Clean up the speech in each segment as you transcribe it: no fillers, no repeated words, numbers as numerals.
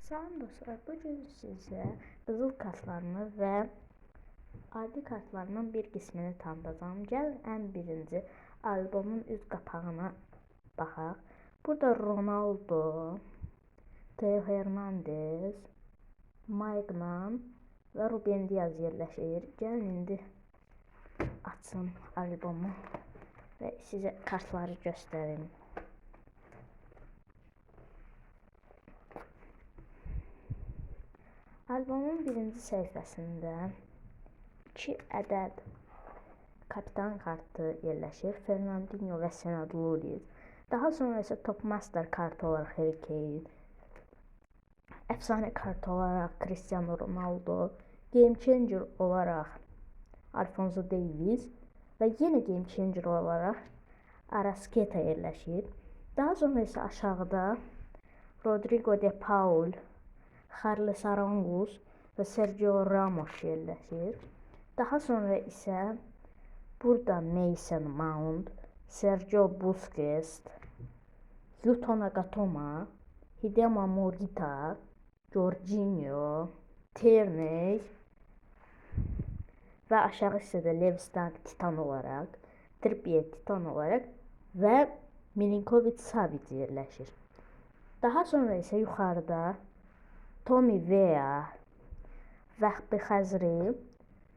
Salam dostlar, bugün sizə qızıl kartlarını və adi kartlarının bir qismini tanıdacağım. Gəlin ən birinci albomun üz qapağına baxaq. Burada Ronaldo, Theo Hernandez, Maignan və Ruben Diaz yerləşir. Gəlin indi açım albomu və sizə kartları göstərim. Albomun birinci səhifəsində 2 ədəd kapitan kartı yerləşir. Fernandinho və Senad Luiz. Daha sonra isə Top Master kartı olaraq Harry Kane, əfsanə kartı olaraq Cristiano Ronaldo, Game Changer olaraq Alfonso Davies və yenə Game Changer olaraq Arrascaeta yerləşir. Daha sonra isə aşağıda Rodrigo de Paul, Carlos Arangus və Sergio Ramos yerləşir. Daha sonra isə burada Mason Mount, Sergio Busquets, Yuto Nagatomo, Hidema Morita, Jorginho, Tierney və aşağı hissədə Levi Titan olaraq, Trippier Titan olaraq və Milinkovic-Savic yerləşir. Daha sonra isə yuxarıda Tommy Weah, Vahbi Khazri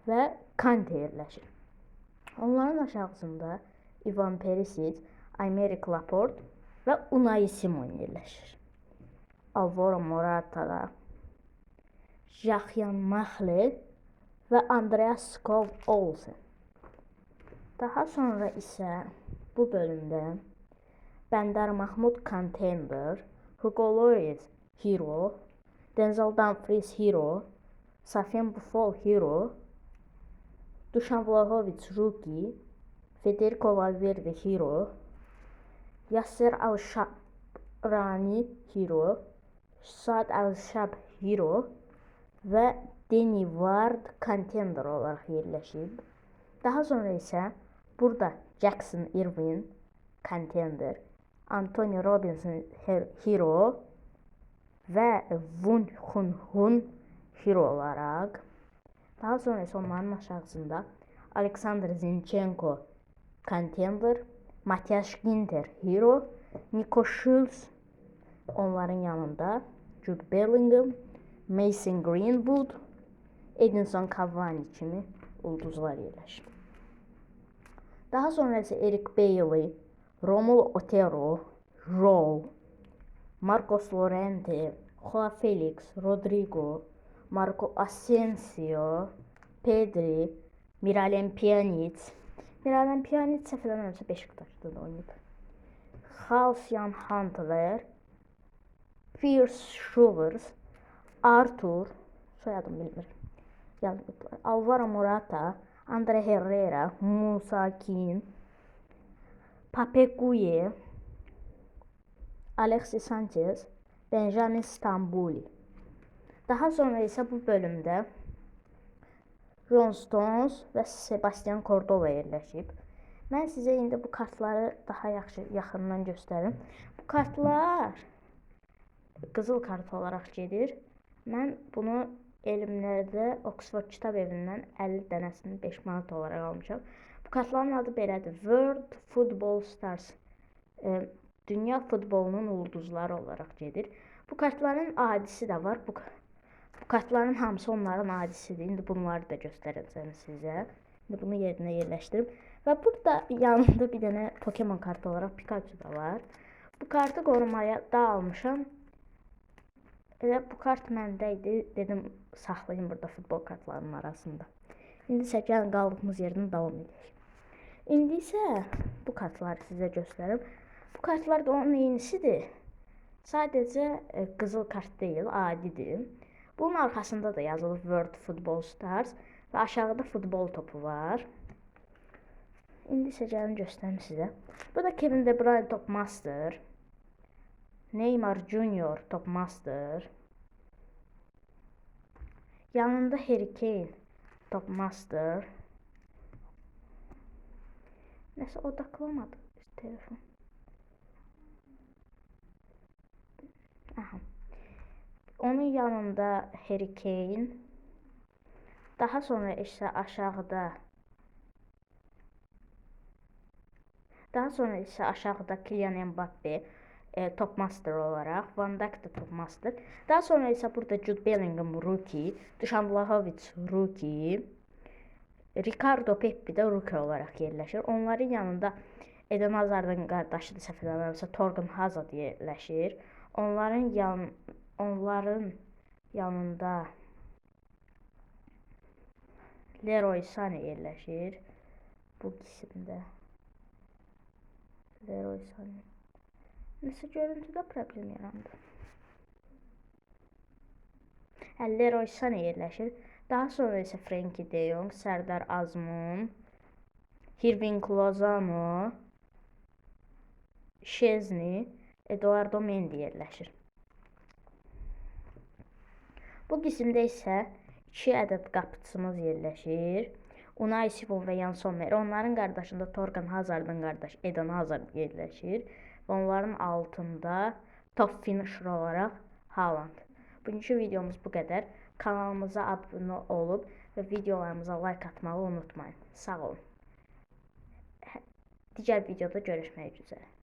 və Kante yerləşir. Onların aşağısında Ivan Perisic, Aymeric Laporte və Unai Simon yerləşir. Alvaro Morata, Jacques Mahle və Andreas Skov Olsen. Daha sonra isə bu bölümdə Bəndər Mahmud Contender, Hugo Lloris Hero, Denzel Dumfries Hero, Safian Buffon Hero, Dusan Vlahovic Rookie, Federico Valverde Hero, Yasser Al-Shabrani Hero, Saad Al-Shab Hero və Danny Ward Contender olaraq yerləşib. Daha sonra isə burada Jackson Irving Contender, Anthony Robinson Hero və Wun Hun Hun Hero olaraq. Daha sonra isə onların aşağısında Alexander Zinchenko Contender, Matthias Ginter Hero, Nico Schulz onların yanında, Jude Bellingham, Mason Greenwood, Edinson Cavani kimi ulduzlar yerləşir. Daha sonra isə Eric Bailly, Romulo Otero, Rowe, Marcos Llorente, Joao Felix, Rodrigo, Marco Asensio, Pedri, Miralem Pjanic. Miralem Pjanic səhv eləmirəmsə Beşiktaşda da oynayıb. Halcyon Huntelaar, Pierce Schuurs, Arthur, soyadım bilmirəm, Alvaro Morata, Andre Herrera, Musa Kean, Pape Gueye, Alexis Sanchez, Benjamin Stambouli. Daha sonra isə bu bölümdə John Stones və Sebastian Cordova yerləşib. Mən sizə indi bu kartları daha yaxşı yaxından göstərim. Bu kartlar qızıl kart olaraq gedir. Mən bunu elmlərdə Oxford kitab evindən 50 dənəsini 5 manat olaraq almışam. Bu kartların adı belədir: World Football Stars, dünya futbolunun ulduzları olaraq gedir. Bu kartların adisi də var. Bu kartların hamısı onların adisidir. İndi bunları da göstərəcəm sizə. İndi bunu yerinə yerləşdirim. Və burada yanında bir dənə Pokemon kartı olaraq Pikachu da var. Bu kartı qorumaya da almışam. Elə bu kart məndə idi. Dedim saxlayayım burada futbol kartlarının arasında. İndi isə gəlin qaldığımız yerdən davam edək. İndi isə bu kartları sizə göstərim. Bu kartlar da onun eynisidir. Sadəcə qızıl kart deyil, adidir. Bunun arxasında da yazılıb World Football Stars və aşağıda futbol topu var. İndi isə gəlin göstərim sizə. Burada Kevin De Bruyne Top Master, Neymar Junior Top Master, yanında Harry Kane Top Master. Nəsə odaklamadı telefon. Aha. Onun yanında Harry Kane. Daha sonra isə aşağıda Kylian Mbappe top master olarak, Van Dijk da top master. Daha sonra isə burada Jude Bellingham rookie, Dusan Vlahovic rookie, Ricardo Pepi de rookie olarak yerləşir. Onların yanında Eden Hazard'ın qardaşı da səhv eləmirəmsə Torgan Hazard yerləşir. Onların yanında Leroy Sané yerləşir. Bu qismdə Leroy Sané. Nəsə görüntüdə problem yarandı. Leroy Sané yerləşir. Daha sonra isə Frenkie de Jong, Serdar Azmun, Hirving Lozano, Szczesny, Eduardo Mendy yerləşir. Bu qismdə isə 2 ədəd qapıçımız yerləşir. Unai Simon və Yan Sommer. Onların qardaşında Torgan Hazard'ın qardaşı Eden Hazard yerləşir. Və onların altında top finisher olaraq Haaland. Bugünkü videomuz bu qədər. Kanalımıza abunə olub və videolarımıza like atmağı unutmayın. Sağ olun. Digər videoda görüşmək üzrə.